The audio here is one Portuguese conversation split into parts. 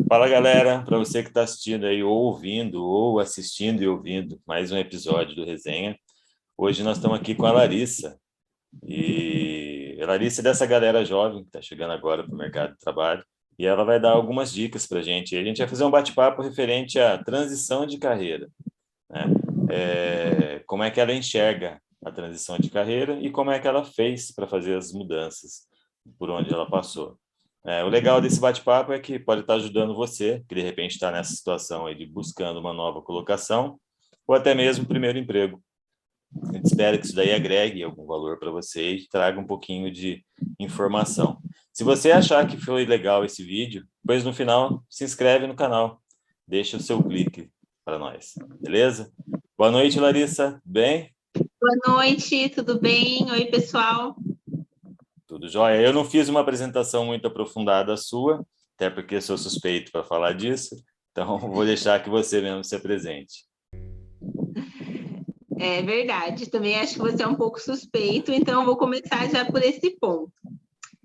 Fala, galera, para você que está assistindo aí, ou ouvindo, ou assistindo e ouvindo mais um episódio do Resenha. Hoje nós estamos aqui com a Larissa. E a Larissa é dessa galera jovem que está chegando agora para o mercado de trabalho. E ela vai dar algumas dicas para a gente. A gente vai fazer um bate-papo referente à transição de carreira, né? Como é que ela enxerga a transição de carreira e como é que ela fez para fazer as mudanças por onde ela passou. O legal desse bate-papo é que pode estar ajudando você, que de repente está nessa situação aí de buscando uma nova colocação ou até mesmo o primeiro emprego. A gente espera que isso daí agregue algum valor para você e traga um pouquinho de informação. Se você achar que foi legal esse vídeo, depois no final se inscreve no canal, deixa o seu clique para nós, beleza? Boa noite, Larissa, bem? Boa noite, tudo bem? Oi, pessoal. Tudo jóia. Eu não fiz uma apresentação muito aprofundada sua, até porque sou suspeito para falar disso, então vou deixar que você mesmo se apresente. É verdade, também acho que você é um pouco suspeito, então eu vou começar já por esse ponto.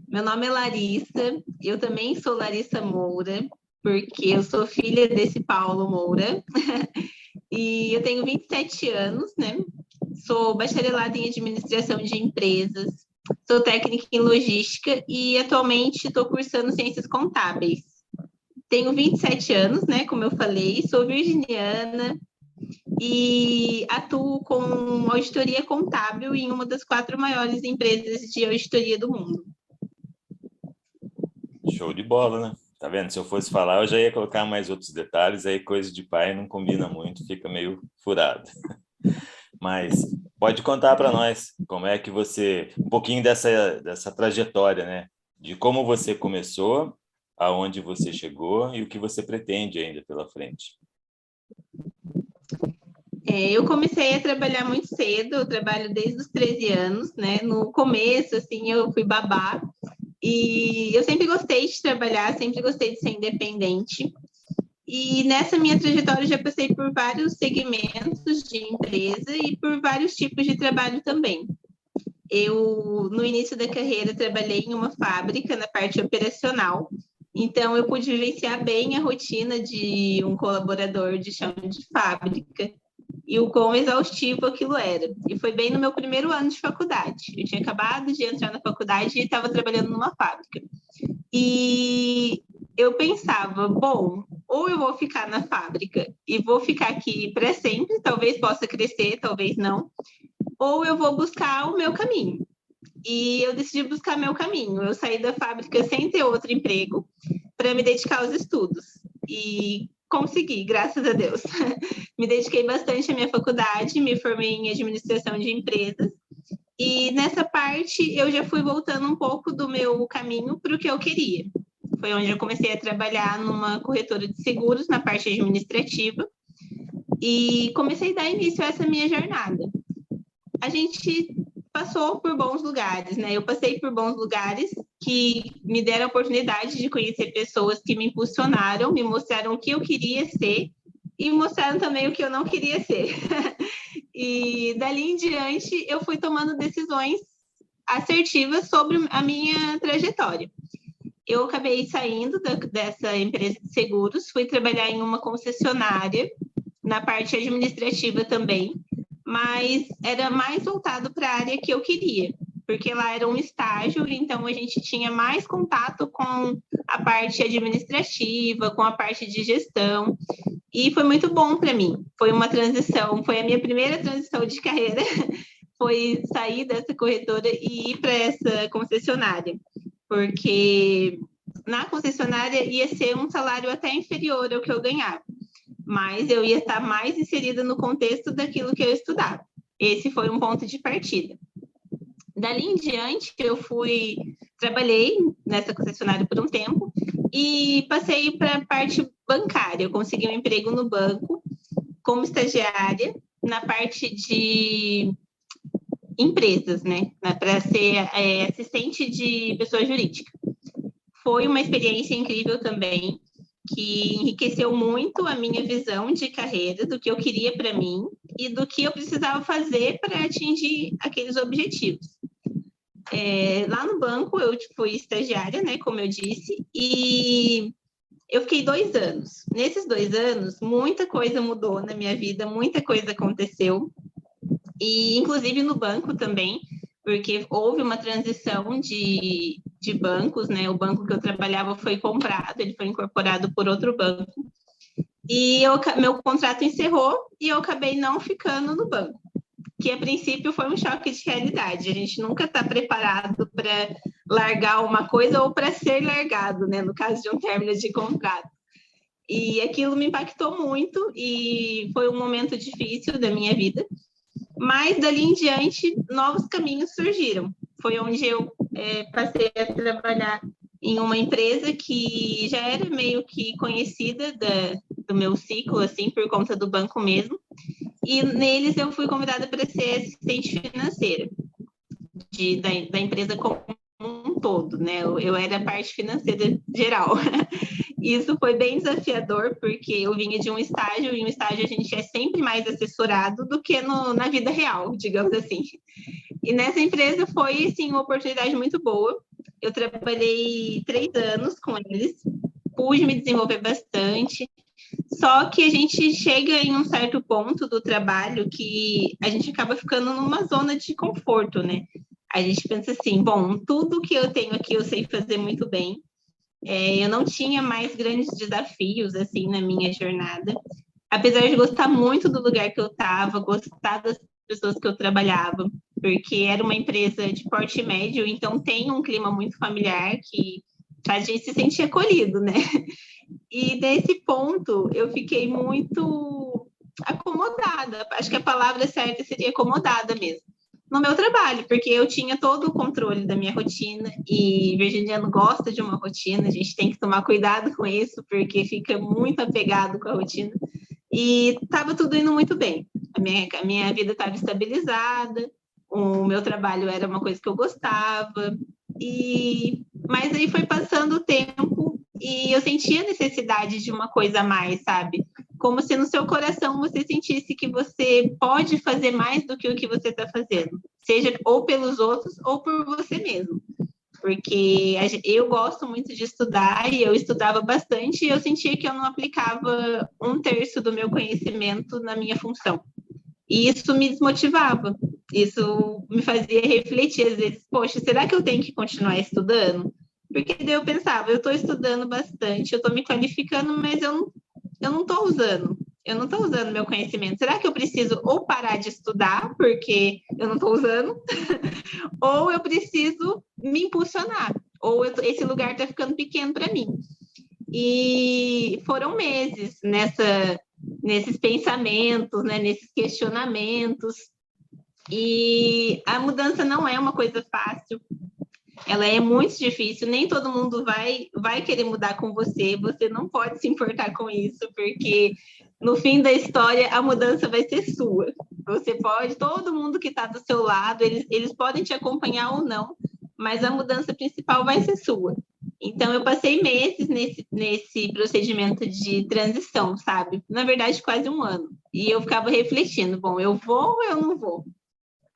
Meu nome é Larissa, eu também sou Larissa Moura, porque eu sou filha desse Paulo Moura, e eu tenho 27 anos, né? Sou bacharelada em administração de empresas, sou técnica em logística e atualmente estou cursando ciências contábeis. Tenho 27 anos, né? Como eu falei, sou virginiana e atuo com auditoria contábil em uma das 4 maiores empresas de auditoria do mundo. Show de bola, né? Tá vendo? Se eu fosse falar, eu já ia colocar mais outros detalhes, aí coisa de pai não combina muito, fica meio furado. Mas pode contar para nós como é que você, um pouquinho dessa trajetória, né? De como você começou, aonde você chegou e o que você pretende ainda pela frente. Eu comecei a trabalhar muito cedo, eu trabalho desde os 13 anos, né? No começo, assim, eu fui babá e eu sempre gostei de trabalhar, sempre gostei de ser independente. E nessa minha trajetória eu já passei por vários segmentos de empresa e por vários tipos de trabalho também. Eu, no início da carreira, trabalhei em uma fábrica na parte operacional, então eu pude vivenciar bem a rotina de um colaborador de chão de fábrica e o quão exaustivo aquilo era. E foi bem no meu primeiro ano de faculdade. Eu tinha acabado de entrar na faculdade e estava trabalhando numa fábrica. E eu pensava, bom, ou eu vou ficar na fábrica e vou ficar aqui para sempre, talvez possa crescer, talvez não, ou eu vou buscar o meu caminho. E eu decidi buscar meu caminho. Eu saí da fábrica sem ter outro emprego para me dedicar aos estudos. E consegui, graças a Deus. Me dediquei bastante à minha faculdade, me formei em administração de empresas. E nessa parte eu já fui voltando um pouco do meu caminho para o que eu queria. Foi onde eu comecei a trabalhar numa corretora de seguros, na parte administrativa, e comecei a dar início a essa minha jornada. A gente passou por bons lugares, né? Eu passei por bons lugares que me deram a oportunidade de conhecer pessoas que me impulsionaram, me mostraram o que eu queria ser e mostraram também o que eu não queria ser. E dali em diante eu fui tomando decisões assertivas sobre a minha trajetória. Eu acabei saindo dessa empresa de seguros, fui trabalhar em uma concessionária, na parte administrativa também, mas era mais voltado para a área que eu queria, porque lá era um estágio, então a gente tinha mais contato com a parte administrativa, com a parte de gestão, e foi muito bom para mim. Foi uma transição, foi a minha primeira transição de carreira, foi sair dessa corretora e ir para essa concessionária, porque na concessionária ia ser um salário até inferior ao que eu ganhava, mas eu ia estar mais inserida no contexto daquilo que eu estudava. Esse foi um ponto de partida. Dali em diante, trabalhei nessa concessionária por um tempo e passei para a parte bancária. Eu consegui um emprego no banco como estagiária na parte de empresas, né? Para ser assistente de pessoa jurídica. Foi uma experiência incrível também, que enriqueceu muito a minha visão de carreira, do que eu queria para mim. e do que eu precisava fazer para atingir aqueles objetivos. Lá no banco eu fui estagiária, né, como eu disse, e eu fiquei 2 anos. Nesses 2 anos, muita coisa mudou na minha vida, muita coisa aconteceu, e inclusive no banco também, porque houve uma transição de bancos, né? O banco que eu trabalhava foi comprado, ele foi incorporado por outro banco, e meu contrato encerrou e eu acabei não ficando no banco, que a princípio foi um choque de realidade. A gente nunca está preparado para largar uma coisa ou para ser largado, né? No caso de um término de contrato. E aquilo me impactou muito e foi um momento difícil da minha vida. Mas dali em diante, novos caminhos surgiram. Foi onde eu passei a trabalhar em uma empresa que já era meio que conhecida do meu ciclo, assim, por conta do banco mesmo. E neles eu fui convidada para ser assistente financeira da empresa como um todo, né? Eu era a parte financeira geral. Isso foi bem desafiador, porque eu vinha de um estágio, e no estágio a gente é sempre mais assessorado do que na vida real, digamos assim. E nessa empresa foi, assim, uma oportunidade muito boa. Eu trabalhei 3 anos com eles, pude me desenvolver bastante, só que a gente chega em um certo ponto do trabalho que a gente acaba ficando numa zona de conforto, né? A gente pensa assim, bom, tudo que eu tenho aqui eu sei fazer muito bem. Eu não tinha mais grandes desafios, assim, na minha jornada. Apesar de gostar muito do lugar que eu estava, gostar das pessoas que eu trabalhava, porque era uma empresa de porte médio, então tem um clima muito familiar que faz a gente se sentir acolhido, né? E nesse ponto eu fiquei muito acomodada. Acho que a palavra certa seria acomodada mesmo. No meu trabalho, porque eu tinha todo o controle da minha rotina e virginiano gosta de uma rotina, a gente tem que tomar cuidado com isso, porque fica muito apegado com a rotina. E estava tudo indo muito bem. A minha vida estava estabilizada, o meu trabalho era uma coisa que eu gostava, mas aí foi passando o tempo e eu sentia a necessidade de uma coisa a mais, sabe? Como se no seu coração você sentisse que você pode fazer mais do que o que você está fazendo, seja ou pelos outros ou por você mesmo. Porque eu gosto muito de estudar e eu estudava bastante e eu sentia que eu não aplicava 1/3 do meu conhecimento na minha função. E isso me desmotivava, isso me fazia refletir às vezes, poxa, será que eu tenho que continuar estudando? Porque daí eu pensava, eu estou estudando bastante, eu estou me qualificando, mas eu não estou usando. Eu não estou usando meu conhecimento. Será que eu preciso ou parar de estudar, porque eu não estou usando, ou eu preciso me impulsionar, ou esse lugar está ficando pequeno para mim. E foram meses nesses pensamentos, né, nesses questionamentos. E a mudança não é uma coisa fácil, ela é muito difícil, nem todo mundo vai querer mudar com você, você não pode se importar com isso, porque no fim da história a mudança vai ser sua. Você pode, todo mundo que está do seu lado, eles podem te acompanhar ou não, mas a mudança principal vai ser sua. Então, eu passei meses nesse procedimento de transição, sabe? Na verdade, quase 1 ano. E eu ficava refletindo, bom, eu vou ou eu não vou?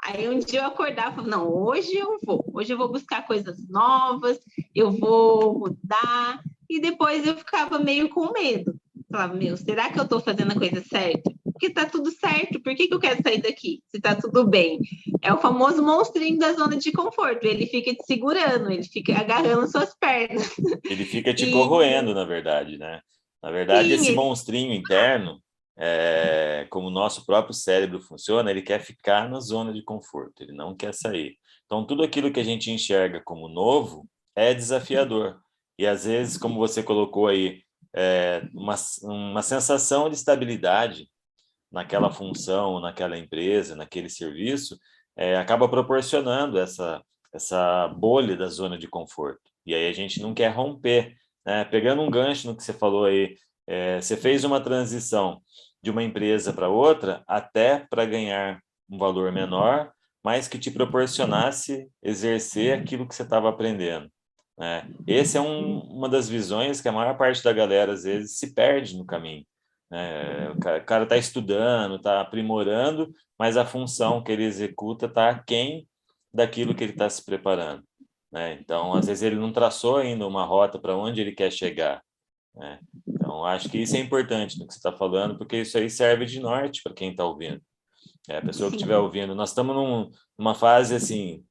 Aí um dia eu acordava e falava, não, hoje eu vou buscar coisas novas, eu vou mudar. E depois eu ficava meio com medo. Falava, meu, será que eu estou fazendo a coisa certa? Porque tá tudo certo, por que eu quero sair daqui? Se tá tudo bem. É o famoso monstrinho da zona de conforto, ele fica te segurando, ele fica agarrando suas pernas. Ele fica te E corroendo, na verdade, né? Na verdade, sim, esse monstrinho interno, como o nosso próprio cérebro funciona, ele quer ficar na zona de conforto, ele não quer sair. Então, tudo aquilo que a gente enxerga como novo é desafiador. E, às vezes, como você colocou aí, uma sensação de estabilidade naquela função, naquela empresa, naquele serviço, acaba proporcionando essa bolha da zona de conforto. E aí a gente não quer romper, né? Pegando um gancho no que você falou aí, você fez uma transição de uma empresa para outra até para ganhar um valor menor, mas que te proporcionasse exercer aquilo que você estava aprendendo, né? Esse é uma das visões que a maior parte da galera às vezes se perde no caminho, né? O cara está estudando, está aprimorando, mas a função que ele executa está aquém daquilo que ele está se preparando, né? Então, às vezes, ele não traçou ainda uma rota para onde ele quer chegar, né? Então, acho que isso é importante no que você está falando, porque isso aí serve de norte para quem está ouvindo. A pessoa que Sim. estiver ouvindo, nós estamos numa fase assim,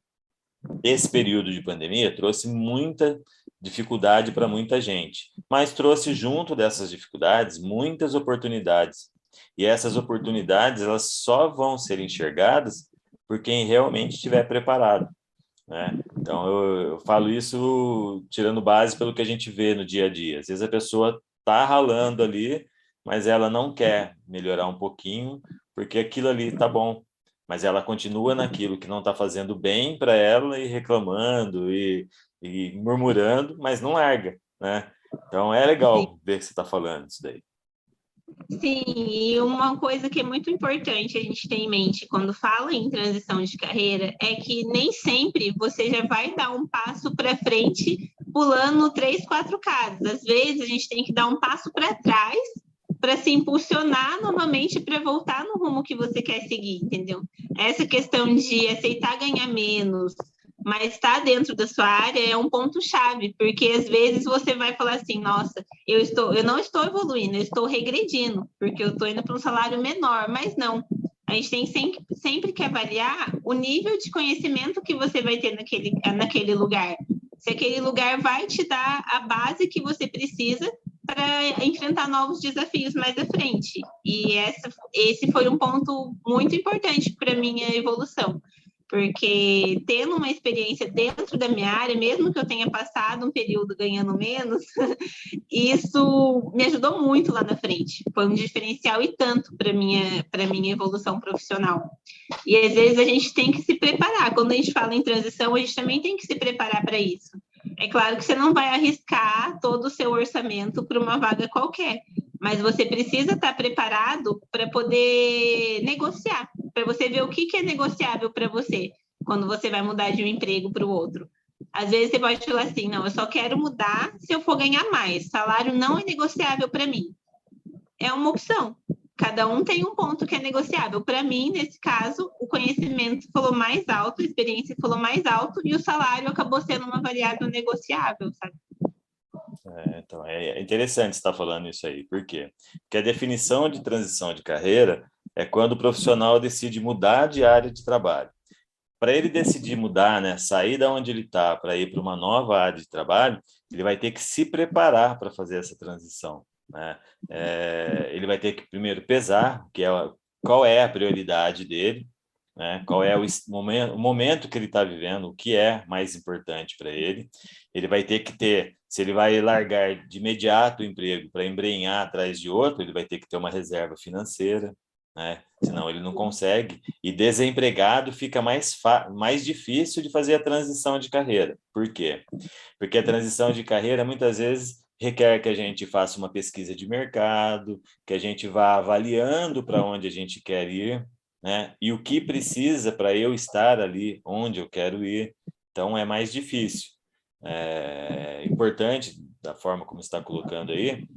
esse período de pandemia trouxe muita dificuldade para muita gente, mas trouxe junto dessas dificuldades muitas oportunidades. E essas oportunidades, elas só vão ser enxergadas por quem realmente estiver preparado, né? Então, eu falo isso tirando base pelo que a gente vê no dia a dia. Às vezes a pessoa está ralando ali, mas ela não quer melhorar um pouquinho, porque aquilo ali está bom. Mas ela continua naquilo que não está fazendo bem para ela e reclamando e murmurando, mas não larga, né? Então, é Sim. legal ver que você está falando isso daí. Sim, e uma coisa que é muito importante a gente ter em mente quando fala em transição de carreira é que nem sempre você já vai dar um passo para frente pulando 3, 4 casas. Às vezes a gente tem que dar um passo para trás para se impulsionar novamente para voltar no rumo que você quer seguir, entendeu? Essa questão de aceitar ganhar menos, mas estar dentro da sua área é um ponto-chave, porque às vezes você vai falar assim, nossa, eu não estou evoluindo, eu estou regredindo, porque eu estou indo para um salário menor, mas não. A gente tem sempre que avaliar o nível de conhecimento que você vai ter naquele lugar. Se aquele lugar vai te dar a base que você precisa para enfrentar novos desafios mais à frente. E esse foi um ponto muito importante para a minha evolução, porque tendo uma experiência dentro da minha área, mesmo que eu tenha passado um período ganhando menos, isso me ajudou muito lá na frente. Foi um diferencial e tanto para minha evolução profissional. E às vezes a gente tem que se preparar. Quando a gente fala em transição, a gente também tem que se preparar para isso. É claro que você não vai arriscar todo o seu orçamento para uma vaga qualquer, mas você precisa estar preparado para poder negociar, para você ver o que é negociável para você quando você vai mudar de um emprego para o outro. Às vezes você pode falar assim, não, eu só quero mudar se eu for ganhar mais. Salário não é negociável para mim. É uma opção. Cada um tem um ponto que é negociável. Para mim, nesse caso, o conhecimento falou mais alto, a experiência falou mais alto e o salário acabou sendo uma variável negociável, sabe? Então, é interessante você estar falando isso aí. Por quê? Porque a definição de transição de carreira é quando o profissional decide mudar de área de trabalho. Para ele decidir mudar, né, sair da onde ele está para ir para uma nova área de trabalho, ele vai ter que se preparar para fazer essa transição, né? Ele vai ter que primeiro pesar qual é a prioridade dele, né? Qual é o momento que ele está vivendo, o que é mais importante para ele. Ele vai ter que ter, se ele vai largar de imediato o emprego para embrenhar atrás de outro, ele vai ter que ter uma reserva financeira, né? Senão ele não consegue. E desempregado fica mais difícil de fazer a transição de carreira. Por quê? Porque a transição de carreira muitas vezes requer que a gente faça uma pesquisa de mercado, que a gente vá avaliando para onde a gente quer ir, né? E o que precisa para eu estar ali onde eu quero ir. Então é mais difícil. É importante, da forma como está colocando aí,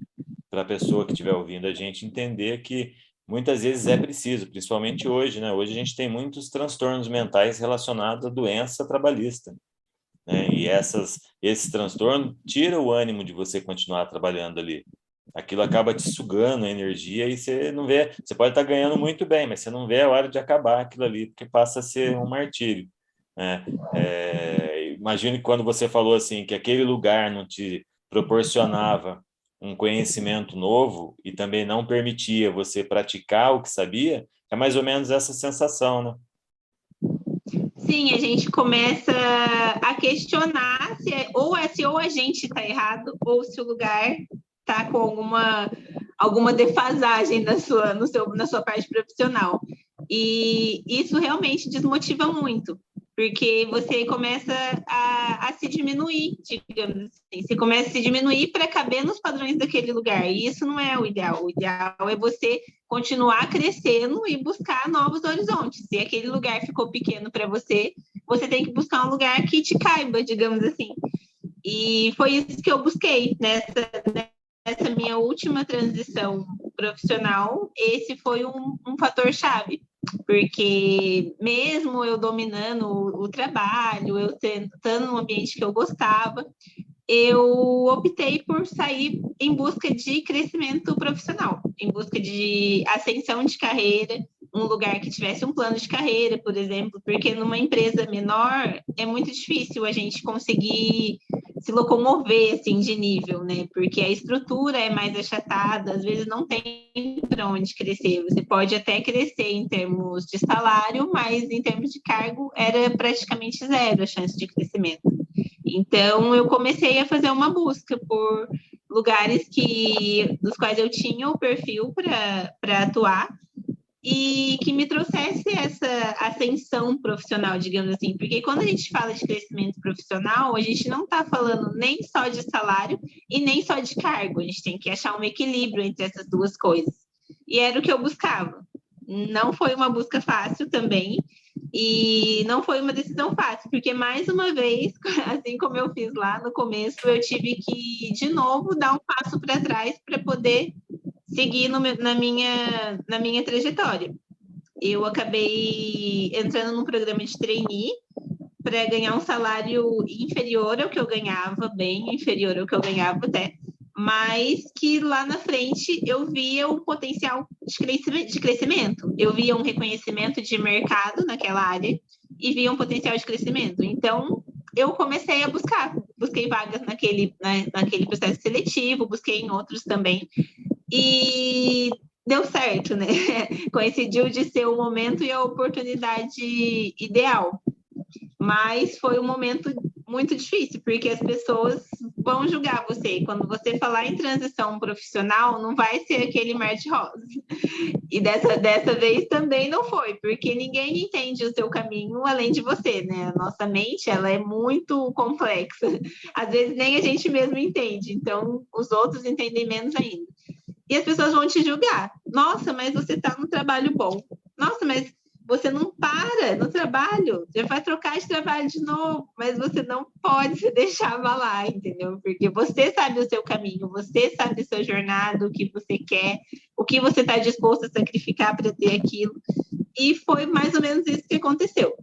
para a pessoa que estiver ouvindo a gente entender que muitas vezes é preciso, principalmente hoje, né? Hoje a gente tem muitos transtornos mentais relacionados à doença trabalhista, né? E esse transtorno tira o ânimo de você continuar trabalhando ali. Aquilo acaba te sugando a energia e você não vê. Você pode estar ganhando muito bem, mas você não vê a hora de acabar aquilo ali, porque passa a ser um martírio, né? Imagine que quando você falou assim que aquele lugar não te proporcionava um conhecimento novo e também não permitia você praticar o que sabia, é mais ou menos essa sensação, né? Sim, a gente começa a questionar se ou a gente está errado ou se o lugar está com alguma defasagem na sua parte profissional. E isso realmente desmotiva muito, porque você começa a se diminuir, digamos assim. Você começa a se diminuir para caber nos padrões daquele lugar. E isso não é o ideal. O ideal é você continuar crescendo e buscar novos horizontes. Se aquele lugar ficou pequeno para você, você tem que buscar um lugar que te caiba, digamos assim. E foi isso que eu busquei nessa nessa minha última transição profissional, esse foi um fator-chave, porque mesmo eu dominando o trabalho, eu estando num ambiente que eu gostava, eu optei por sair em busca de crescimento profissional, em busca de ascensão de carreira, um lugar que tivesse um plano de carreira, por exemplo, porque numa empresa menor é muito difícil a gente conseguir se locomover assim de nível, né? Porque a estrutura é mais achatada, às vezes não tem para onde crescer. Você pode até crescer em termos de salário, mas em termos de cargo era praticamente zero a chance de crescimento. Então eu comecei a fazer uma busca por lugares dos quais eu tinha o perfil para atuar e que me trouxesse essa ascensão profissional, digamos assim, porque quando a gente fala de crescimento profissional, a gente não está falando nem só de salário e nem só de cargo, a gente tem que achar um equilíbrio entre essas duas coisas. E era o que eu buscava. Não foi uma busca fácil também, e não foi uma decisão fácil, porque mais uma vez, assim como eu fiz lá no começo, eu tive que, de novo, dar um passo para trás para poder seguir na minha trajetória. Eu acabei entrando num programa de trainee para ganhar um salário inferior ao que eu ganhava, bem inferior ao que eu ganhava até, mas que lá na frente eu via um potencial de crescimento. Eu via um reconhecimento de mercado naquela área e via um potencial de crescimento. Então, eu comecei a busquei vagas naquele processo seletivo, busquei em outros também, e deu certo, né? Coincidiu de ser o momento e a oportunidade ideal. Mas foi um momento muito difícil, porque as pessoas vão julgar você. Quando você falar em transição profissional, não vai ser aquele mar de rosas. E dessa vez também não foi, porque ninguém entende o seu caminho além de você, né? A nossa mente, ela é muito complexa. Às vezes nem a gente mesmo entende, então os outros entendem menos ainda. E as pessoas vão te julgar. Nossa, mas você está num trabalho bom. Nossa, mas você não para no trabalho. Já vai trocar de trabalho de novo. Mas você não pode se deixar abalar, entendeu? Porque você sabe o seu caminho, você sabe a sua jornada, o que você quer, o que você está disposto a sacrificar para ter aquilo. E foi mais ou menos isso que aconteceu.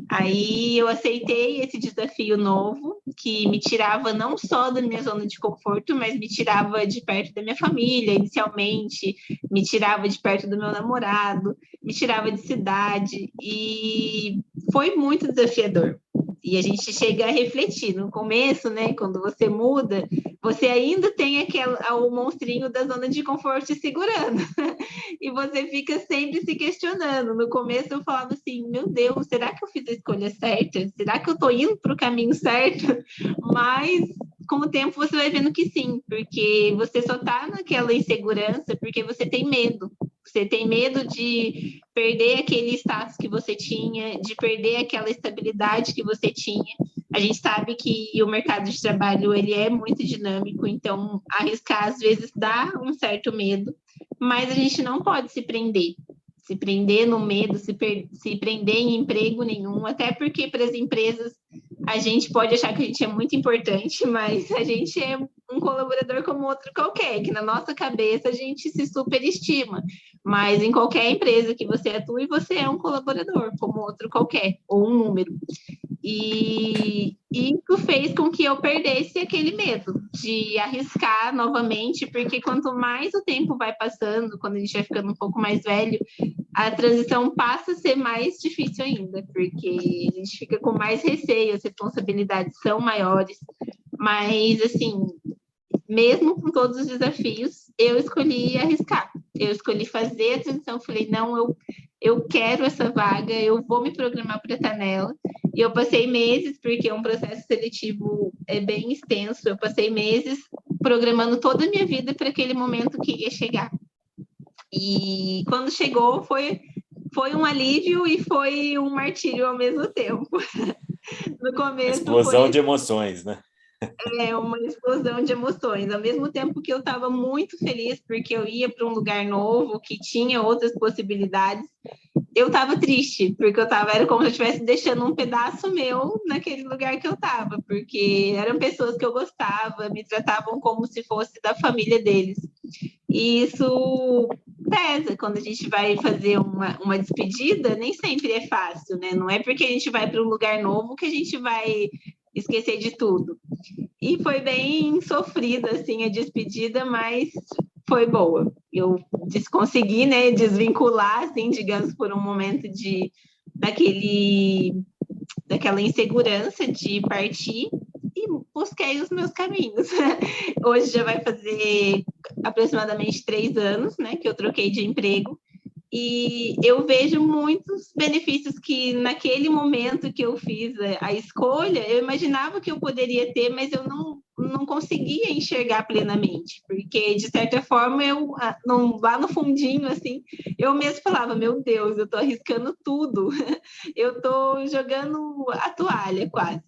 Aí eu aceitei esse desafio novo, que me tirava não só da minha zona de conforto, mas me tirava de perto da minha família, inicialmente, me tirava de perto do meu namorado, me tirava de cidade, e foi muito desafiador. E a gente chega a refletir. No começo, né, quando você muda, você ainda tem o monstrinho da zona de conforto te segurando. E você fica sempre se questionando. No começo eu falava assim, meu Deus, será que eu fiz a escolha certa? Será que eu estou indo para o caminho certo? Mas com o tempo você vai vendo que sim, porque você só está naquela insegurança porque você tem medo. Você tem medo de perder aquele status que você tinha, de perder aquela estabilidade que você tinha. A gente sabe que o mercado de trabalho ele é muito dinâmico, então arriscar às vezes dá um certo medo, mas a gente não pode se prender no medo, se prender em emprego nenhum, até porque para as empresas a gente pode achar que a gente é muito importante, mas a gente é um colaborador como outro qualquer, que na nossa cabeça a gente se superestima, mas em qualquer empresa que você atue, você é um colaborador como outro qualquer, ou um número. E isso fez com que eu perdesse aquele medo de arriscar novamente, porque quanto mais o tempo vai passando, quando a gente vai ficando um pouco mais velho, a transição passa a ser mais difícil ainda, porque a gente fica com mais receio, as responsabilidades são maiores, mas assim, mesmo com todos os desafios, eu escolhi arriscar, eu escolhi fazer a transição, falei, não, eu quero essa vaga, eu vou me programar para estar nela. E eu passei meses, porque um processo seletivo é bem extenso, eu passei meses programando toda a minha vida para aquele momento que ia chegar. E quando chegou, foi um alívio e foi um martírio ao mesmo tempo. No começo explosão de emoções, né? É uma explosão de emoções. Ao mesmo tempo que eu estava muito feliz porque eu ia para um lugar novo, que tinha outras possibilidades, eu estava triste, porque era como se eu estivesse deixando um pedaço meu naquele lugar que eu estava, porque eram pessoas que eu gostava, me tratavam como se fosse da família deles. E isso pesa quando a gente vai fazer uma despedida, nem sempre é fácil, né? Não é porque a gente vai para um lugar novo que a gente vai esquecer de tudo. E foi bem sofrida, assim, a despedida, mas foi boa. Eu consegui, né, desvincular, assim, digamos, por um momento daquela insegurança de partir e busquei os meus caminhos. Hoje já vai fazer aproximadamente 3 anos, né, que eu troquei de emprego. E eu vejo muitos benefícios que naquele momento que eu fiz a escolha, eu imaginava que eu poderia ter, mas eu não conseguia enxergar plenamente, porque de certa forma lá no fundinho assim, eu mesmo falava, meu Deus, eu estou arriscando tudo, eu estou jogando a toalha quase.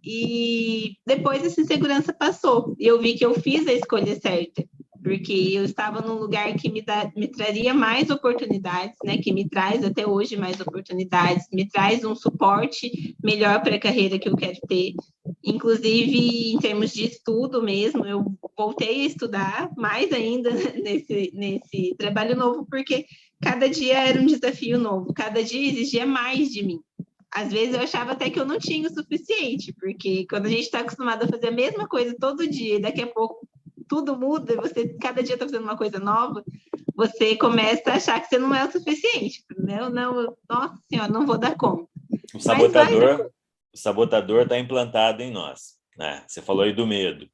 E depois essa insegurança passou e eu vi que eu fiz a escolha certa, porque eu estava num lugar que me traria mais oportunidades, né? Que me traz até hoje mais oportunidades, me traz um suporte melhor para a carreira que eu quero ter. Inclusive, em termos de estudo mesmo, eu voltei a estudar mais ainda nesse trabalho novo, porque cada dia era um desafio novo, cada dia exigia mais de mim. Às vezes eu achava até que eu não tinha o suficiente, porque quando a gente está acostumado a fazer a mesma coisa todo dia, e daqui a pouco tudo muda, você cada dia está fazendo uma coisa nova, você começa a achar que você não é o suficiente. Não, nossa senhora, não vou dar conta. O sabotador está implantado em nós, né? Você falou aí do medo.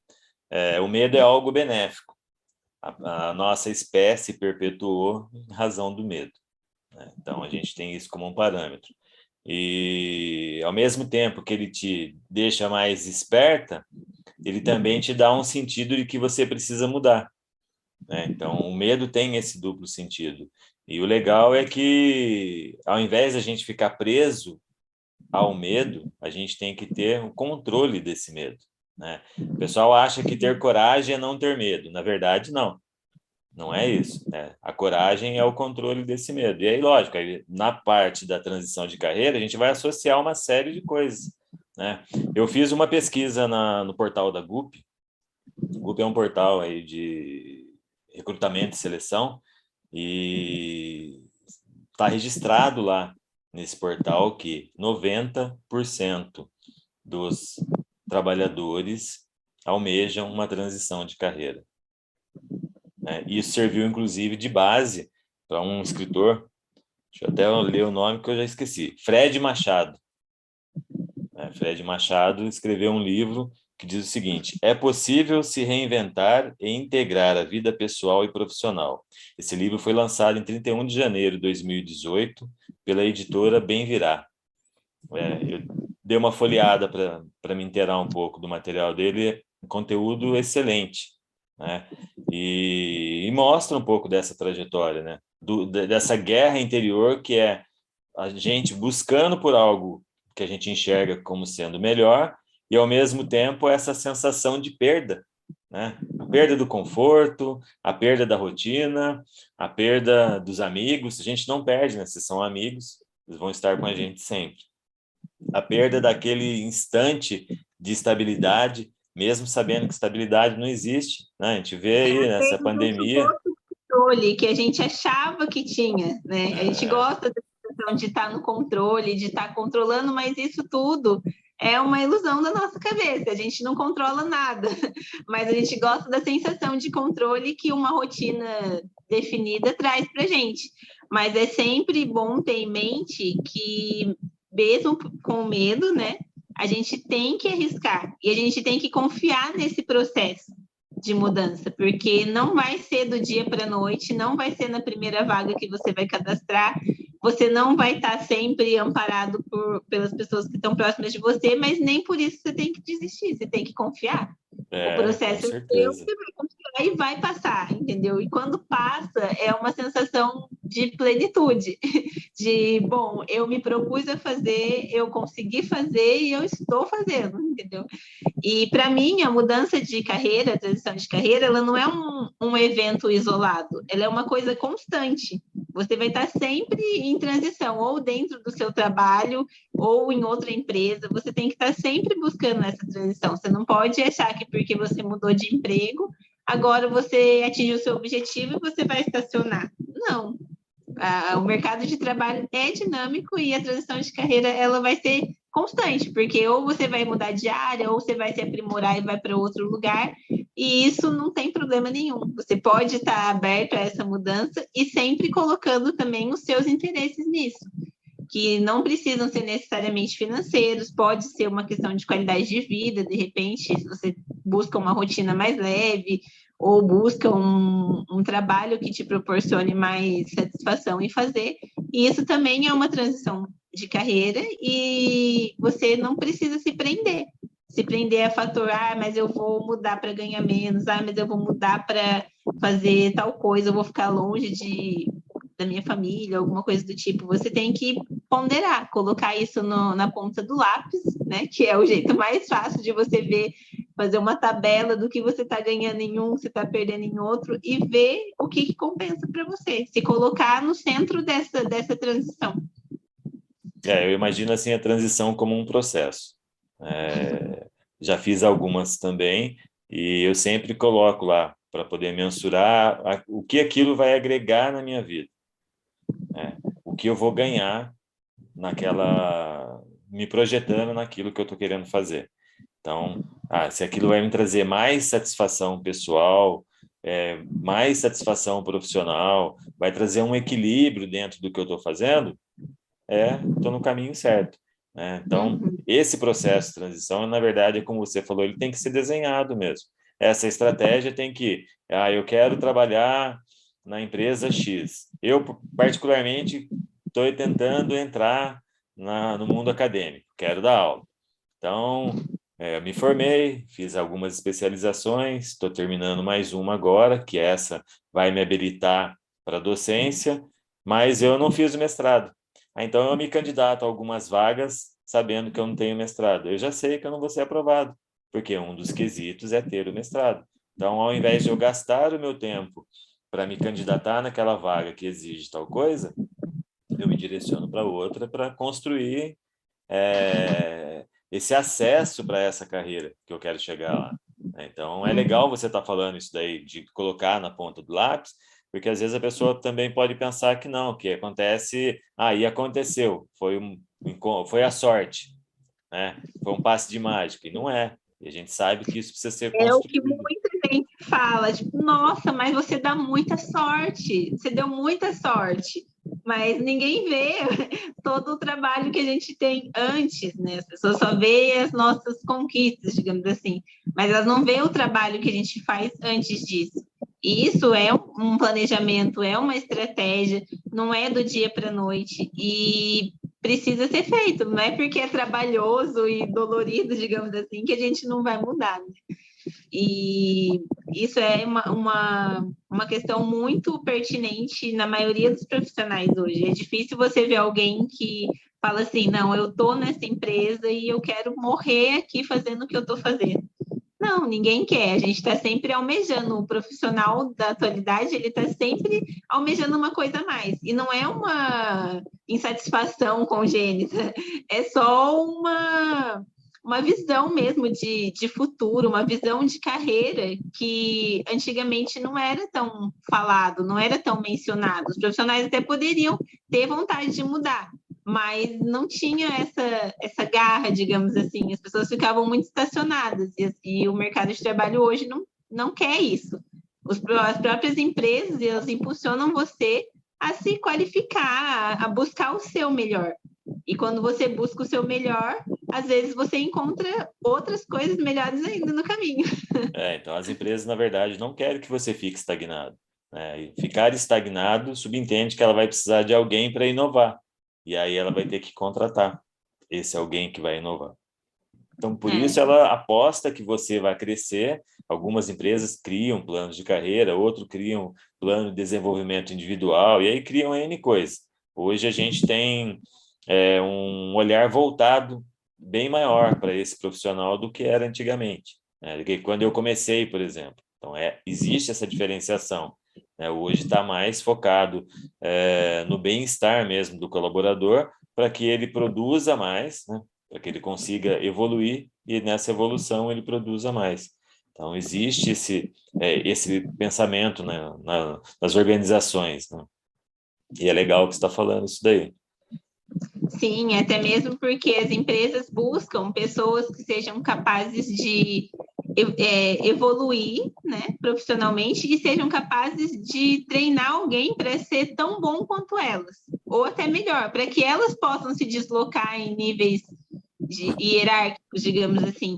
O medo é algo benéfico. A nossa espécie perpetuou em razão do medo, né? Então, a gente tem isso como um parâmetro. E, ao mesmo tempo que ele te deixa mais esperta, ele também te dá um sentido de que você precisa mudar, né? Então, o medo tem esse duplo sentido. E o legal é que, ao invés de a gente ficar preso ao medo, a gente tem que ter o controle desse medo, né? O pessoal acha que ter coragem é não ter medo. Na verdade, não. Não é isso, né? A coragem é o controle desse medo. E aí, lógico, na parte da transição de carreira, a gente vai associar uma série de coisas, né? Eu fiz uma pesquisa no portal da GUP. O GUP é um portal aí de recrutamento e seleção e está registrado lá nesse portal que 90% dos trabalhadores almejam uma transição de carreira. Isso serviu, inclusive, de base para um escritor, deixa eu até ler o nome que eu já esqueci, Fred Machado. Fred Machado escreveu um livro que diz o seguinte: é possível se reinventar e integrar a vida pessoal e profissional. Esse livro foi lançado em 31 de janeiro de 2018 pela editora Bem Virá. Eu dei uma folheada para me inteirar um pouco do material dele, um conteúdo excelente, né? E mostra um pouco dessa trajetória, né? Dessa guerra interior que é a gente buscando por algo que a gente enxerga como sendo melhor e, ao mesmo tempo, essa sensação de perda, né? A perda do conforto, a perda da rotina, a perda dos amigos. A gente não perde, né? Se são amigos, eles vão estar com a gente sempre. A perda daquele instante de estabilidade, mesmo sabendo que estabilidade não existe, né? A gente vê aí nessa pandemia controle que a gente achava que tinha, né? A gente gosta da sensação de estar no controle, de estar controlando, mas isso tudo é uma ilusão da nossa cabeça. A gente não controla nada, mas a gente gosta da sensação de controle que uma rotina definida traz para a gente. Mas é sempre bom ter em mente que, mesmo com medo, né? A gente tem que arriscar e a gente tem que confiar nesse processo de mudança, porque não vai ser do dia para a noite, não vai ser na primeira vaga que você vai cadastrar, você não vai estar sempre amparado pelas pessoas que estão próximas de você, mas nem por isso você tem que desistir, você tem que confiar. O processo é seu, você vai confiar e vai passar, entendeu? E quando passa, é uma sensação de plenitude, de, bom, eu me propus a fazer, eu consegui fazer e eu estou fazendo, entendeu? E para mim, a mudança de carreira, a transição de carreira, ela não é um evento isolado, ela é uma coisa constante. Você vai estar sempre em transição, ou dentro do seu trabalho, ou em outra empresa, você tem que estar sempre buscando essa transição. Você não pode achar que porque você mudou de emprego, agora você atingiu o seu objetivo e você vai estacionar. Não. O mercado de trabalho é dinâmico e a transição de carreira ela vai ser constante, porque ou você vai mudar de área, ou você vai se aprimorar e vai para outro lugar, e isso não tem problema nenhum. Você pode estar aberto a essa mudança e sempre colocando também os seus interesses nisso, que não precisam ser necessariamente financeiros, pode ser uma questão de qualidade de vida, de repente, se você busca uma rotina mais leve, ou busca um trabalho que te proporcione mais satisfação em fazer, e isso também é uma transição de carreira, e você não precisa se prender a fator, mas eu vou mudar para ganhar menos, mas eu vou mudar para fazer tal coisa, eu vou ficar longe da minha família, alguma coisa do tipo. Você tem que ponderar, colocar isso na ponta do lápis, né? Que é o jeito mais fácil de você ver, fazer uma tabela do que você está ganhando em um, você está perdendo em outro, e ver o que compensa para você, se colocar no centro dessa transição. Eu imagino assim a transição como um processo. Já fiz algumas também e eu sempre coloco lá para poder mensurar o que aquilo vai agregar na minha vida, o que eu vou ganhar me projetando naquilo que eu estou querendo fazer. Então, se aquilo vai me trazer mais satisfação pessoal, mais satisfação profissional, vai trazer um equilíbrio dentro do que eu estou fazendo, estou no caminho certo. Então, esse processo de transição, na verdade, como você falou, ele tem que ser desenhado mesmo. Essa estratégia tem que, eu quero trabalhar na empresa X. Eu, particularmente, estou tentando entrar no mundo acadêmico, quero dar aula. Então, eu me formei, fiz algumas especializações, estou terminando mais uma agora, que essa vai me habilitar para docência, mas eu não fiz o mestrado. Então, eu me candidato a algumas vagas sabendo que eu não tenho mestrado. Eu já sei que eu não vou ser aprovado, porque um dos quesitos é ter o mestrado. Então, ao invés de eu gastar o meu tempo para me candidatar naquela vaga que exige tal coisa, eu me direciono para outra para construir esse acesso para essa carreira que eu quero chegar lá. Então, é legal você estar falando isso daí, de colocar na ponta do lápis, porque às vezes a pessoa também pode pensar que não, que acontece, e aconteceu, foi a sorte, né? Foi um passe de mágica, e não é. E a gente sabe que isso precisa ser É o que construído. muita gente fala, tipo, nossa, mas você dá muita sorte, você deu muita sorte, mas ninguém vê todo o trabalho que a gente tem antes, né? As pessoas só veem as nossas conquistas, digamos assim, mas elas não veem o trabalho que a gente faz antes disso. E isso é um planejamento, é uma estratégia, não é do dia para a noite, e precisa ser feito, não é porque é trabalhoso e dolorido, digamos assim, que a gente não vai mudar, né? E isso é uma questão muito pertinente na maioria dos profissionais hoje. É difícil você ver alguém que fala assim, não, eu estou nessa empresa e eu quero morrer aqui fazendo o que eu estou fazendo. Não, ninguém quer. A gente está sempre almejando. O profissional da atualidade, ele está sempre almejando uma coisa a mais. E não é uma insatisfação congênita, é só uma visão mesmo de futuro, uma visão de carreira que antigamente não era tão falado, não era tão mencionado. Os profissionais até poderiam ter vontade de mudar, mas não tinha essa garra, digamos assim. As pessoas ficavam muito estacionadas e o mercado de trabalho hoje não quer isso. As próprias empresas, elas impulsionam você a se qualificar, a buscar o seu melhor. E quando você busca o seu melhor, às vezes você encontra outras coisas melhores ainda no caminho. Então, as empresas, na verdade, não querem que você fique estagnado. E ficar estagnado subentende que ela vai precisar de alguém para inovar. E aí ela vai ter que contratar esse alguém que vai inovar. Então, por isso, ela aposta que você vai crescer. Algumas empresas criam planos de carreira, outros criam plano de desenvolvimento individual, e aí criam N coisas. Hoje a gente tem um olhar voltado bem maior para esse profissional do que era antigamente, né? Que quando eu comecei, por exemplo. Então, existe essa diferenciação, né? Hoje está mais focado no bem-estar mesmo do colaborador, para que ele produza mais, né? Para que ele consiga evoluir e nessa evolução ele produza mais. Então, existe esse pensamento, né, nas organizações, né? E é legal que você está falando isso daí. Sim, até mesmo porque as empresas buscam pessoas que sejam capazes de evoluir, né, profissionalmente e sejam capazes de treinar alguém para ser tão bom quanto elas, ou até melhor, para que elas possam se deslocar em níveis hierárquicos, digamos assim,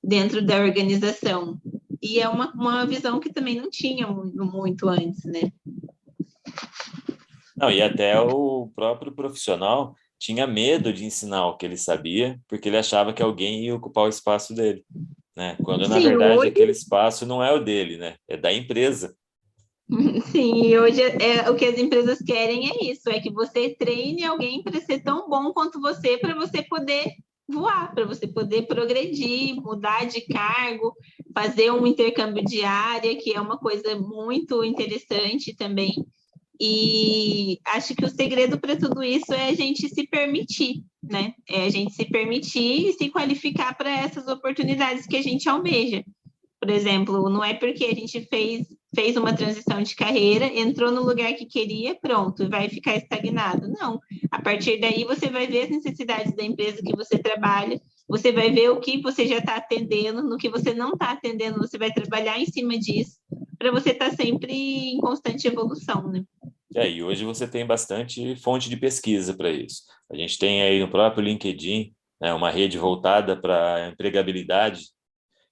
dentro da organização. E é uma visão que também não tinha muito antes, né? Não, e até o próprio profissional tinha medo de ensinar o que ele sabia, porque ele achava que alguém ia ocupar o espaço dele, né? Quando, na Sim, verdade, hoje... aquele espaço não é o dele, né? É da empresa. Sim, e hoje o que as empresas querem é isso, é que você treine alguém para ser tão bom quanto você, para você poder voar, para você poder progredir, mudar de cargo, fazer um intercâmbio de área, que é uma coisa muito interessante também. E acho que o segredo para tudo isso é a gente se permitir, né? É a gente se permitir e se qualificar para essas oportunidades que a gente almeja. Por exemplo, não é porque a gente fez uma transição de carreira, entrou no lugar que queria, pronto, vai ficar estagnado. Não. A partir daí, você vai ver as necessidades da empresa que você trabalha, você vai ver o que você já está atendendo, no que você não está atendendo, você vai trabalhar em cima disso, para você estar sempre em constante evolução, né? E hoje você tem bastante fonte de pesquisa para isso. A gente tem aí no próprio LinkedIn, né, uma rede voltada para a empregabilidade,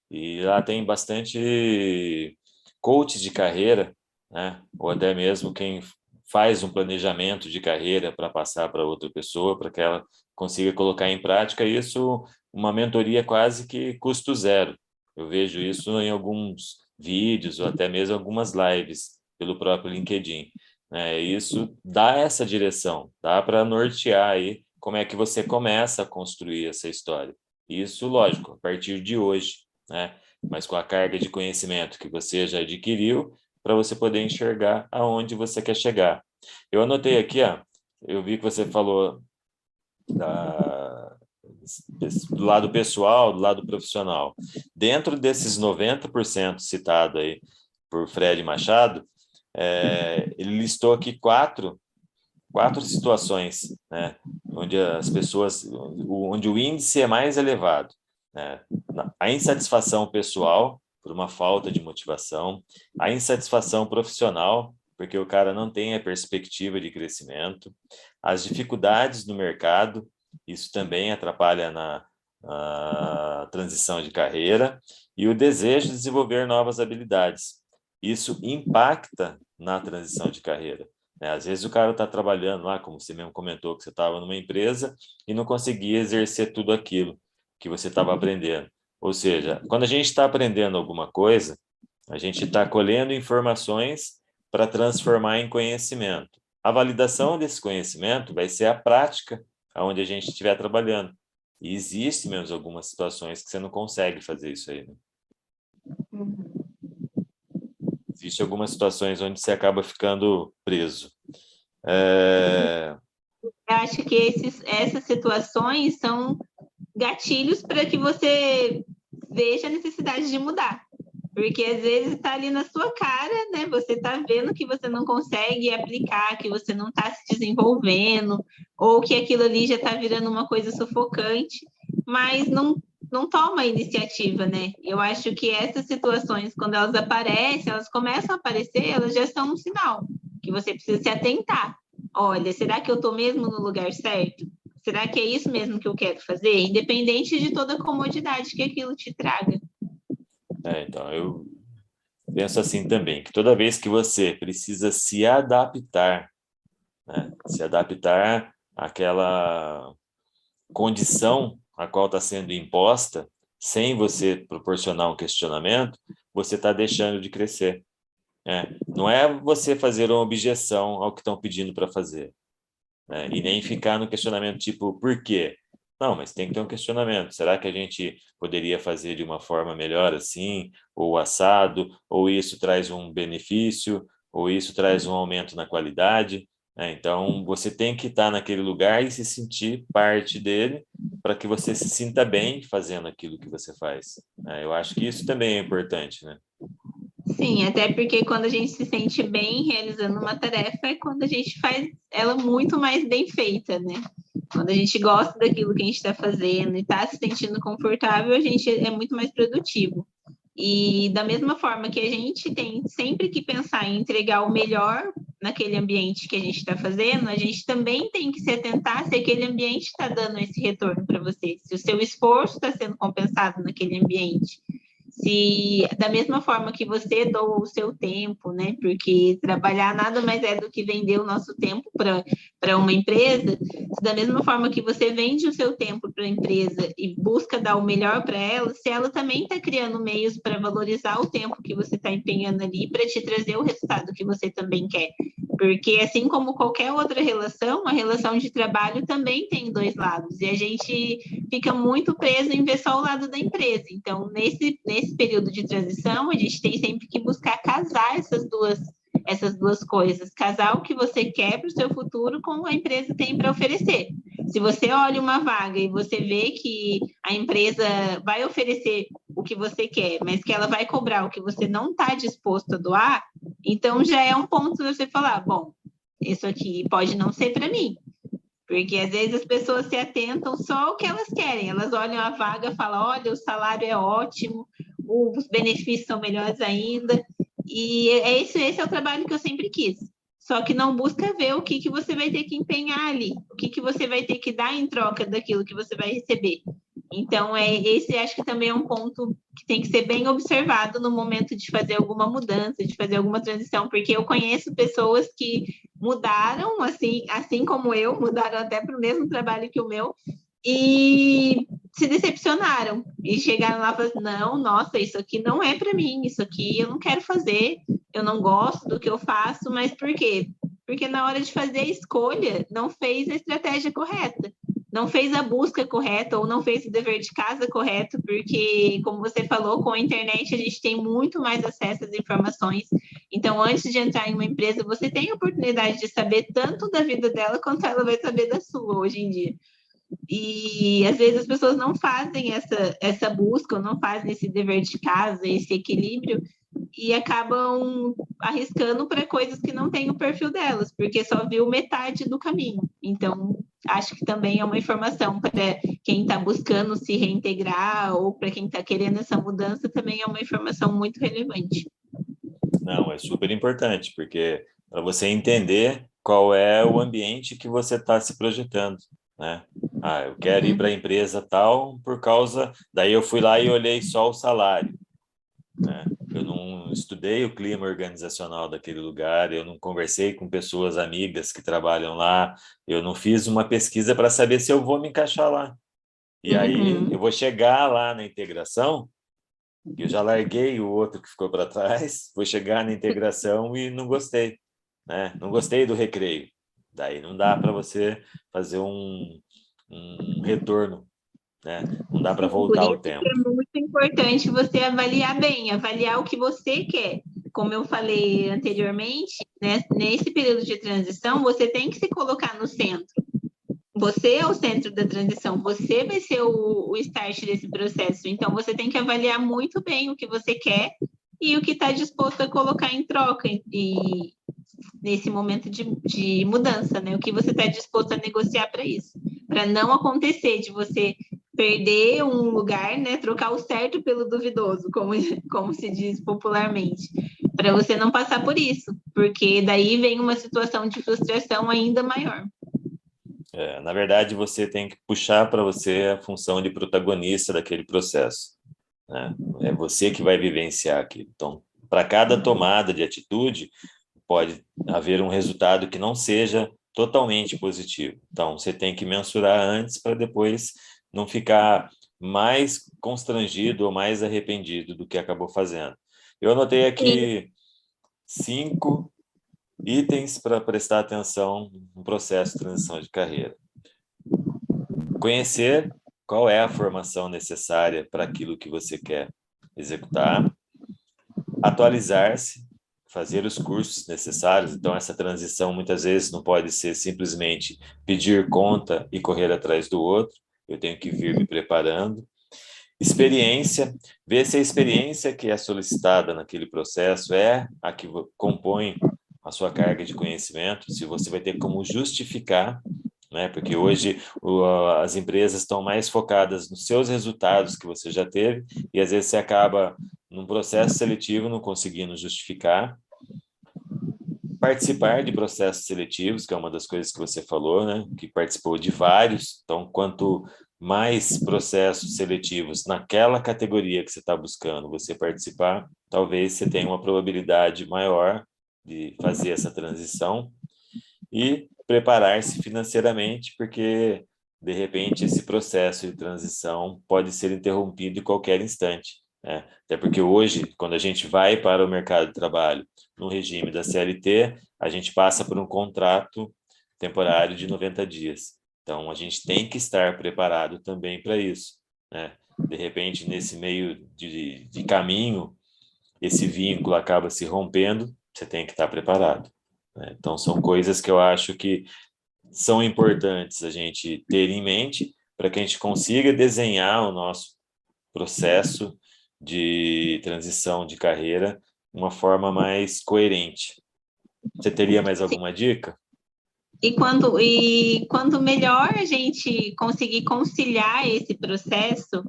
e lá tem bastante coaches de carreira, né? Ou até mesmo quem faz um planejamento de carreira para passar para outra pessoa, para que ela consiga colocar em prática isso, uma mentoria quase que custo zero. Eu vejo isso em alguns vídeos ou até mesmo algumas lives pelo próprio LinkedIn, né? Isso dá essa direção, dá para nortear aí como é que você começa a construir essa história. Isso, lógico, a partir de hoje, né? Mas com a carga de conhecimento que você já adquiriu, para você poder enxergar aonde você quer chegar. Eu anotei aqui, ó, eu vi que você falou do lado pessoal, do lado profissional. Dentro desses 90% citado aí por Fred Machado, ele listou aqui quatro situações, né, onde as pessoas, onde o índice é mais elevado, né? A insatisfação pessoal por uma falta de motivação, a insatisfação profissional porque o cara não tem a perspectiva de crescimento, as dificuldades no mercado, isso também atrapalha na transição de carreira, e o desejo de desenvolver novas habilidades. Isso impacta na transição de carreira. Às vezes o cara está trabalhando lá, como você mesmo comentou, que você estava numa empresa e não conseguia exercer tudo aquilo que você estava aprendendo. Ou seja, quando a gente está aprendendo alguma coisa, a gente está colhendo informações para transformar em conhecimento. A validação desse conhecimento vai ser a prática onde a gente estiver trabalhando. E existe mesmo algumas situações que você não consegue fazer isso aí, né? Existem algumas situações onde você acaba ficando preso. Eu acho que essas situações são gatilhos para que você veja a necessidade de mudar. Porque às vezes está ali na sua cara, né? Você está vendo que você não consegue aplicar, que você não está se desenvolvendo, ou que aquilo ali já está virando uma coisa sufocante, mas não toma a iniciativa, né? Eu acho que essas situações, quando elas aparecem, elas começam a aparecer, elas já são um sinal que você precisa se atentar. Olha, será que eu estou mesmo no lugar certo? Será que é isso mesmo que eu quero fazer? Independente de toda a comodidade que aquilo te traga. Então, eu penso assim também, que toda vez que você precisa se adaptar, né, se adaptar àquela condição a qual está sendo imposta, sem você proporcionar um questionamento, você está deixando de crescer. Não é você fazer uma objeção ao que estão pedindo para fazer, né? E nem ficar no questionamento tipo, por quê? Não, mas tem que ter um questionamento. Será que a gente poderia fazer de uma forma melhor assim, ou assado, ou isso traz um benefício, ou isso traz um aumento na qualidade? Então, você tem que estar naquele lugar e se sentir parte dele para que você se sinta bem fazendo aquilo que você faz. Eu acho que isso também é importante, né? Sim, até porque quando a gente se sente bem realizando uma tarefa é quando a gente faz ela muito mais bem feita, né? Quando a gente gosta daquilo que a gente está fazendo e está se sentindo confortável, a gente é muito mais produtivo. E da mesma forma que a gente tem sempre que pensar em entregar o melhor naquele ambiente que a gente está fazendo, a gente também tem que se atentar se aquele ambiente está dando esse retorno para você, se o seu esforço está sendo compensado naquele ambiente. Se da mesma forma que você doa o seu tempo, né? Porque trabalhar nada mais é do que vender o nosso tempo para uma empresa, se da mesma forma que você vende o seu tempo para a empresa e busca dar o melhor para ela, se ela também está criando meios para valorizar o tempo que você está empenhando ali para te trazer o resultado que você também quer. Porque assim como qualquer outra relação, a relação de trabalho também tem dois lados. E a gente fica muito preso em ver só o lado da empresa. Então, nesse período de transição, a gente tem sempre que buscar casar essas duas coisas, casar o que você quer para o seu futuro com o que a empresa tem para oferecer. Se você olha uma vaga e você vê que a empresa vai oferecer o que você quer, mas que ela vai cobrar o que você não está disposto a doar, então já é um ponto de você falar, bom, isso aqui pode não ser para mim. Porque às vezes as pessoas se atentam só ao que elas querem. Elas olham a vaga e falam, olha, o salário é ótimo, os benefícios são melhores ainda. E esse é o trabalho que eu sempre quis. Só que não busca ver o que você vai ter que empenhar ali, o que você vai ter que dar em troca daquilo que você vai receber. Então, esse acho que também é um ponto que tem que ser bem observado no momento de fazer alguma mudança, de fazer alguma transição, porque eu conheço pessoas que mudaram, assim como eu, mudaram até para o mesmo trabalho que o meu, e se decepcionaram. E chegaram lá e falaram, não, nossa, isso aqui não é para mim, isso aqui eu não quero fazer, eu não gosto do que eu faço, mas por quê? Porque na hora de fazer a escolha, não fez a estratégia correta, não fez a busca correta ou não fez o dever de casa correto, porque, como você falou, com a internet a gente tem muito mais acesso às informações. Então, antes de entrar em uma empresa, você tem a oportunidade de saber tanto da vida dela quanto ela vai saber da sua hoje em dia. E às vezes as pessoas não fazem essa busca, ou não fazem esse dever de casa, esse equilíbrio, e acabam arriscando para coisas que não têm o perfil delas, porque só viu metade do caminho. Então, acho que também é uma informação para quem está buscando se reintegrar ou para quem está querendo essa mudança, também é uma informação muito relevante. Não, é super importante, porque para você entender qual é o ambiente que você está se projetando, né? Eu quero ir para a empresa tal por causa... Daí eu fui lá e olhei só o salário, né? Eu não estudei o clima organizacional daquele lugar, eu não conversei com pessoas amigas que trabalham lá, eu não fiz uma pesquisa para saber se eu vou me encaixar lá. E aí eu vou chegar lá na integração, eu já larguei o outro que ficou para trás, vou chegar na integração e não gostei, né? Não gostei do recreio. Daí não dá para você fazer um retorno, né? Não dá para Por voltar o isso que tempo. é muito importante você avaliar bem, avaliar o que você quer. Como eu falei anteriormente, né, nesse período de transição, você tem que se colocar no centro. Você é o centro da transição, você vai ser o start desse processo. Então, você tem que avaliar muito bem o que você quer e o que está disposto a colocar em troca. E nesse momento de mudança, né? O que você está disposto a negociar para isso, para não acontecer de você perder um lugar, né? Trocar o certo pelo duvidoso, como se diz popularmente, para você não passar por isso, porque daí vem uma situação de frustração ainda maior. Na verdade, você tem que puxar para você a função de protagonista daquele processo, né? É você que vai vivenciar aquilo. Então, para cada tomada de atitude, pode haver um resultado que não seja totalmente positivo. Então, você tem que mensurar antes para depois não ficar mais constrangido ou mais arrependido do que acabou fazendo. Eu anotei aqui 5 itens para prestar atenção no processo de transição de carreira. Conhecer qual é a formação necessária para aquilo que você quer executar. Atualizar-se, fazer os cursos necessários. Então, essa transição muitas vezes não pode ser simplesmente pedir conta e correr atrás do outro. Eu tenho que vir me preparando. Experiência, ver se a experiência que é solicitada naquele processo é a que compõe a sua carga de conhecimento, se você vai ter como justificar, né? Porque hoje as empresas estão mais focadas nos seus resultados que você já teve e às vezes você acaba num processo seletivo não conseguindo justificar. Participar de processos seletivos, que é uma das coisas que você falou, né? Que participou de vários. Então, quanto mais processos seletivos naquela categoria que você está buscando você participar, talvez você tenha uma probabilidade maior de fazer essa transição. E preparar-se financeiramente, porque, de repente, esse processo de transição pode ser interrompido em qualquer instante, né? Até porque hoje, quando a gente vai para o mercado de trabalho no regime da CLT, a gente passa por um contrato temporário de 90 dias. Então, a gente tem que estar preparado também para isso, né? De repente, nesse meio de caminho, esse vínculo acaba se rompendo, você tem que estar preparado, né? Então, são coisas que eu acho que são importantes a gente ter em mente para que a gente consiga desenhar o nosso processo de transição de carreira de uma forma mais coerente. Você teria mais alguma dica? E quanto melhor a gente conseguir conciliar esse processo,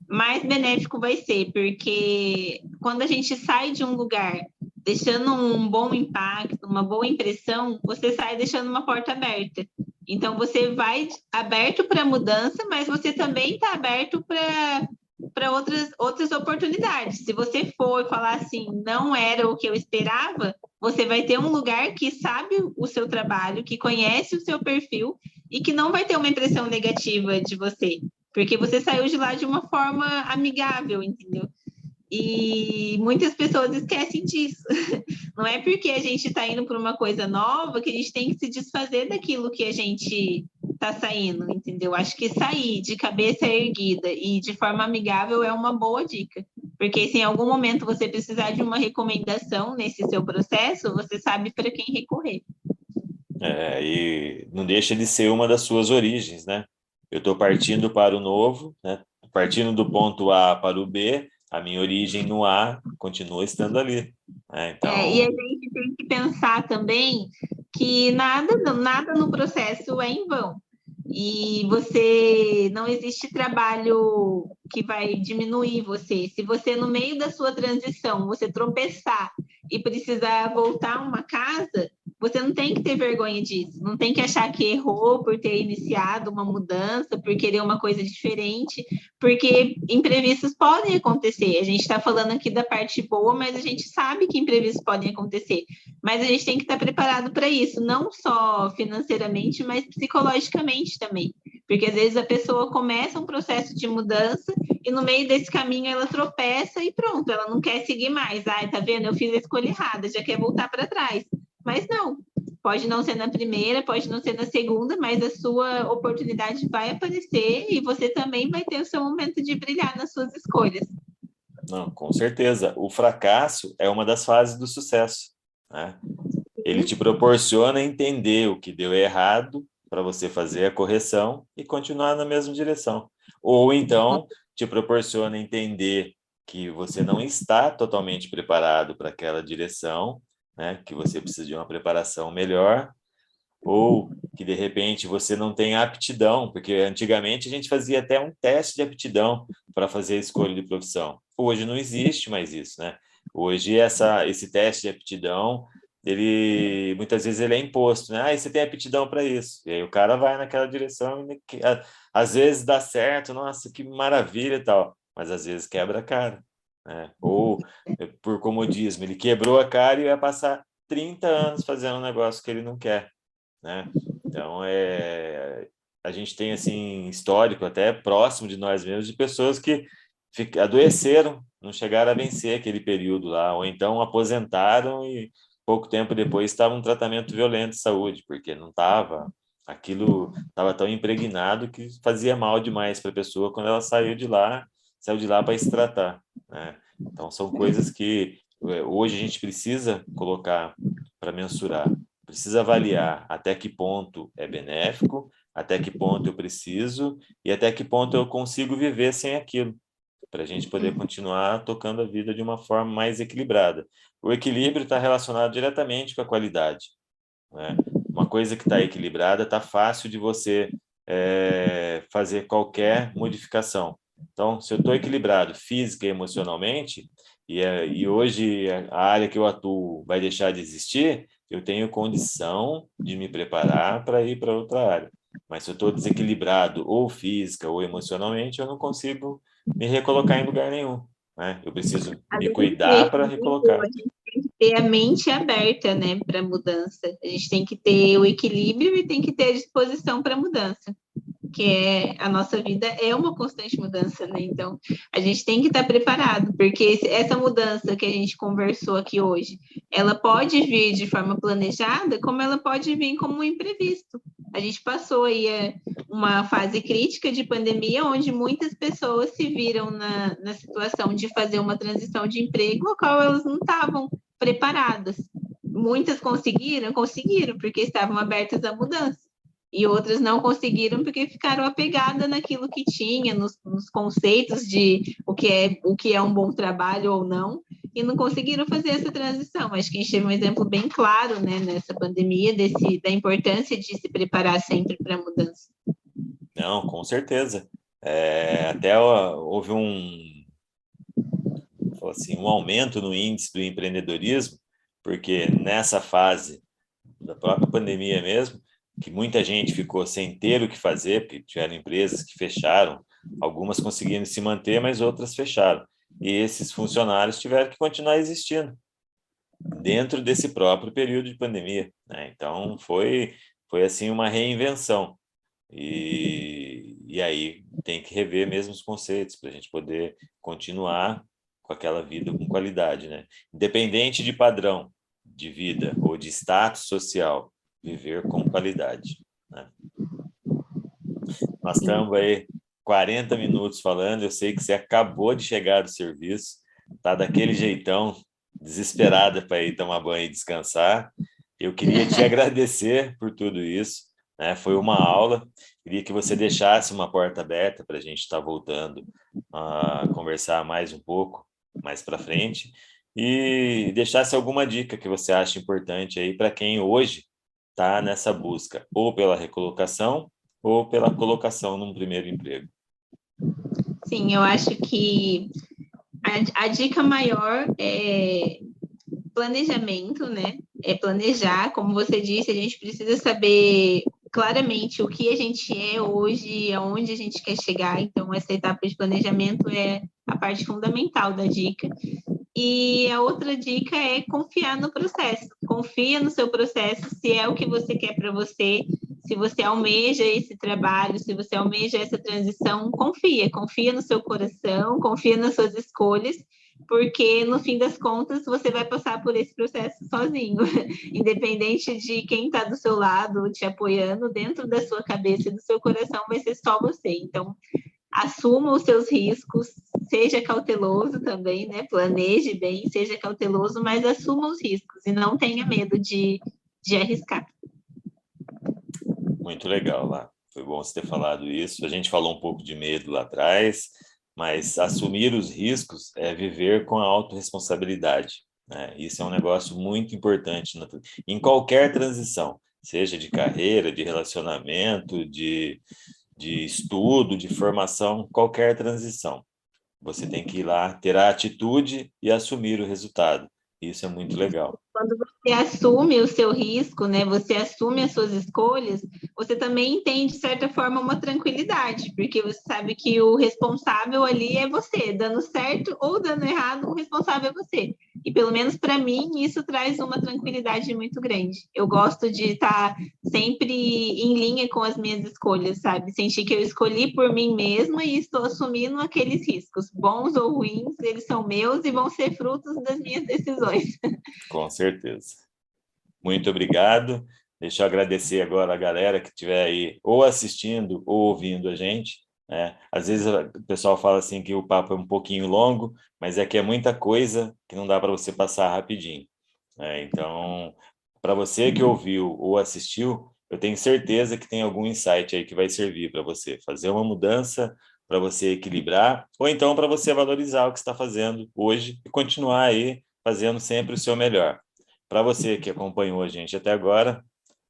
mais benéfico vai ser, porque quando a gente sai de um lugar deixando um bom impacto, uma boa impressão, você sai deixando uma porta aberta. Então, você vai aberto para a mudança, mas você também está aberto para outras oportunidades. Se você for falar assim, não era o que eu esperava, você vai ter um lugar que sabe o seu trabalho, que conhece o seu perfil e que não vai ter uma impressão negativa de você, porque você saiu de lá de uma forma amigável, entendeu? E muitas pessoas esquecem disso. Não é porque a gente está indo para uma coisa nova que a gente tem que se desfazer daquilo que a gente está saindo, entendeu? Acho que sair de cabeça erguida e de forma amigável é uma boa dica. Porque se em algum momento você precisar de uma recomendação nesse seu processo, você sabe para quem recorrer. E não deixa de ser uma das suas origens, né? Eu estou partindo para o novo, né? Partindo do ponto A para o B, a minha origem no A continua estando ali, né? E a Então, gente tem que pensar também que nada no processo é em vão. E você não existe trabalho que vai diminuir você. Se você, no meio da sua transição, você tropeçar e precisar voltar a uma casa, você não tem que ter vergonha disso. Não tem que achar que errou por ter iniciado uma mudança, por querer uma coisa diferente, porque imprevistos podem acontecer. A gente está falando aqui da parte boa, mas a gente sabe que imprevistos podem acontecer. Mas a gente tem que estar preparado para isso, não só financeiramente, mas psicologicamente também. Porque às vezes a pessoa começa um processo de mudança e no meio desse caminho ela tropeça e pronto, ela não quer seguir mais. Ai, tá vendo? Eu fiz a escolha errada, já quer voltar para trás. Mas não, pode não ser na primeira, pode não ser na segunda, mas a sua oportunidade vai aparecer e você também vai ter o seu momento de brilhar nas suas escolhas. não, com certeza, o fracasso é uma das fases do sucesso, né? Ele te proporciona entender o que deu errado para você fazer a correção e continuar na mesma direção. Ou então, te proporciona entender que você não está totalmente preparado para aquela direção, né? Que você precisa de uma preparação melhor, ou que de repente você não tem aptidão, porque antigamente a gente fazia até um teste de aptidão para fazer a escolha de profissão. Hoje não existe mais isso, né? Hoje esse teste de aptidão, ele muitas vezes ele é imposto, né? Você tem aptidão para isso. E aí o cara vai naquela direção e às vezes dá certo, nossa, que maravilha e tal, mas às vezes quebra a cara, né? Ou por comodismo, ele quebrou a cara e vai passar 30 anos fazendo um negócio que ele não quer, né? Então, a gente tem assim histórico até próximo de nós mesmos de pessoas que adoeceram, não chegaram a vencer aquele período lá, ou então aposentaram e pouco tempo depois estavam em tratamento violento de saúde, porque não estava, aquilo estava tão impregnado que fazia mal demais para a pessoa quando ela saiu de lá para se tratar, né? Então são coisas que hoje a gente precisa colocar para mensurar, precisa avaliar até que ponto é benéfico, até que ponto eu preciso e até que ponto eu consigo viver sem aquilo, para a gente poder continuar tocando a vida de uma forma mais equilibrada. O equilíbrio está relacionado diretamente com a qualidade, né? Uma coisa que está equilibrada, está fácil de você fazer qualquer modificação. Então, se eu estou equilibrado física e emocionalmente, e hoje a área que eu atuo vai deixar de existir, eu tenho condição de me preparar para ir para outra área. Mas se eu estou desequilibrado ou física ou emocionalmente, eu não consigo me recolocar em lugar nenhum, né? Eu preciso Às me vezes, cuidar para recolocar. a gente tem que ter a mente aberta, né, para mudança. A gente tem que ter o equilíbrio e tem que ter a disposição para mudança, que é a nossa vida é uma constante mudança, né? Então, a gente tem que estar preparado, porque essa mudança que a gente conversou aqui hoje, ela pode vir de forma planejada, como ela pode vir como um imprevisto. A gente passou aí uma fase crítica de pandemia, onde muitas pessoas se viram na situação de fazer uma transição de emprego, a qual elas não estavam preparadas. Muitas conseguiram, porque estavam abertas à mudança. E outras não conseguiram porque ficaram apegadas naquilo que tinha, nos conceitos de o que é um bom trabalho ou não, e não conseguiram fazer essa transição. Acho que a gente teve um exemplo bem claro, né, nessa pandemia, da importância de se preparar sempre para a mudança. Não, com certeza. Até houve um aumento no índice do empreendedorismo, porque nessa fase da própria pandemia mesmo, que muita gente ficou sem ter o que fazer, porque tiveram empresas que fecharam, algumas conseguiram se manter, mas outras fecharam. E esses funcionários tiveram que continuar existindo dentro desse próprio período de pandemia, né? Então, foi assim uma reinvenção. E aí tem que rever mesmo os conceitos para a gente poder continuar com aquela vida com qualidade, né? Independente de padrão de vida ou de status social, viver com qualidade, né? Nós estamos aí 40 minutos falando, eu sei que você acabou de chegar do serviço, tá daquele jeitão, desesperada para ir tomar banho e descansar. Eu queria te agradecer por tudo isso, né? Foi uma aula. Queria que você deixasse uma porta aberta para a gente estar voltando a conversar mais um pouco, mais para frente, e deixasse alguma dica que você acha importante aí para quem hoje está nessa busca, ou pela recolocação, ou pela colocação num primeiro emprego. Sim, eu acho que a dica maior é planejamento, né? É planejar, como você disse, a gente precisa saber claramente o que a gente é hoje, aonde a gente quer chegar. Então, essa etapa de planejamento é a parte fundamental da dica. E a outra dica é confiar no processo. Confia no seu processo, se é o que você quer para você, se você almeja esse trabalho, se você almeja essa transição, confia no seu coração, confia nas suas escolhas, porque no fim das contas você vai passar por esse processo sozinho, independente de quem está do seu lado te apoiando, dentro da sua cabeça e do seu coração vai ser só você. Então, assuma os seus riscos, seja cauteloso também, né? Planeje bem, seja cauteloso, mas assuma os riscos e não tenha medo de arriscar. Muito legal, lá. Foi bom você ter falado isso. A gente falou um pouco de medo lá atrás, mas assumir os riscos é viver com a autorresponsabilidade, né? Isso é um negócio muito importante em qualquer transição, seja de carreira, de relacionamento, de estudo, de formação, qualquer transição. Você tem que ir lá, ter a atitude e assumir o resultado. Isso é muito legal. Quando você assume o seu risco, né? Você assume as suas escolhas, você também tem, de certa forma, uma tranquilidade, porque você sabe que o responsável ali é você, dando certo ou dando errado, o responsável é você. E pelo menos para mim, isso traz uma tranquilidade muito grande. Eu gosto de estar sempre em linha com as minhas escolhas, sabe? Sentir que eu escolhi por mim mesma e estou assumindo aqueles riscos, bons ou ruins, eles são meus e vão ser frutos das minhas decisões. Com certeza. Muito obrigado. Deixa eu agradecer agora a galera que estiver aí ou assistindo ou ouvindo a gente, né? Às vezes o pessoal fala assim que o papo é um pouquinho longo, mas é que é muita coisa que não dá para você passar rapidinho, né? Então, para você que ouviu ou assistiu, eu tenho certeza que tem algum insight aí que vai servir para você fazer uma mudança, para você equilibrar, ou então para você valorizar o que está fazendo hoje e continuar aí fazendo sempre o seu melhor. Para você que acompanhou a gente até agora,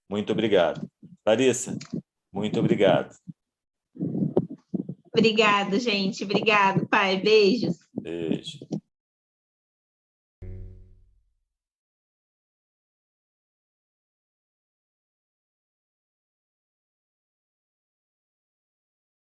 muito obrigado. Larissa, muito obrigado. Obrigado, gente. Obrigado, pai. Beijos. Beijo.